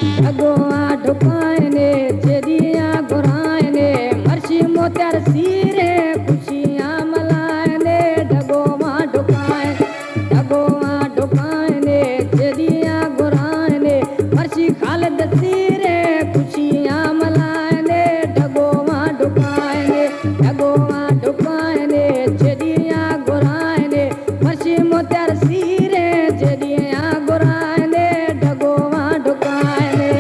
ढगोआ ढुकायने जेदिया गुरायने मर्शी मोत्यार सीरे खुशियां मलायने ढगोआ ढुकायने जेदिया गुरायने मर्शी खालिद सीरे खुशियां मलायने ढगोआ ढुकायने जेदिया गुरायने मर्शी मोत्यार सीरे जेदिया गुरायने ढगोआ ढुकायने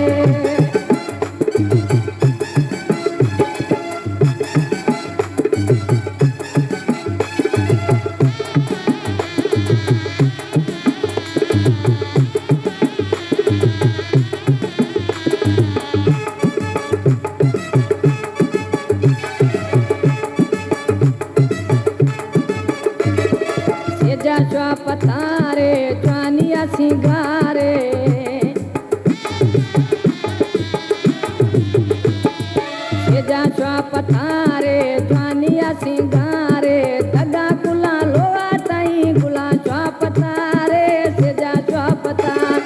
सेजा चुआ पतारे चुआनिया सिंगारे सेजा चुआ पतारे चुआनिया सिंगारे दगा गुला लोआ ताई गुला चुआ पतारे सेजा चुआ पतार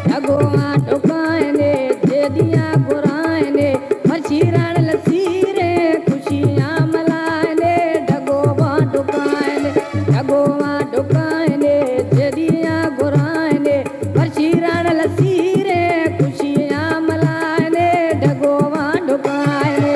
ढगोआ ढुकायने जेदिया गुरायने मर्शी राण लसीरे खुशियां मलायने ढगोआ ढुकायने जेदिया गुरायने मर्शी राण लसीरे खुशियां मलायने ढगोआ ढुकायने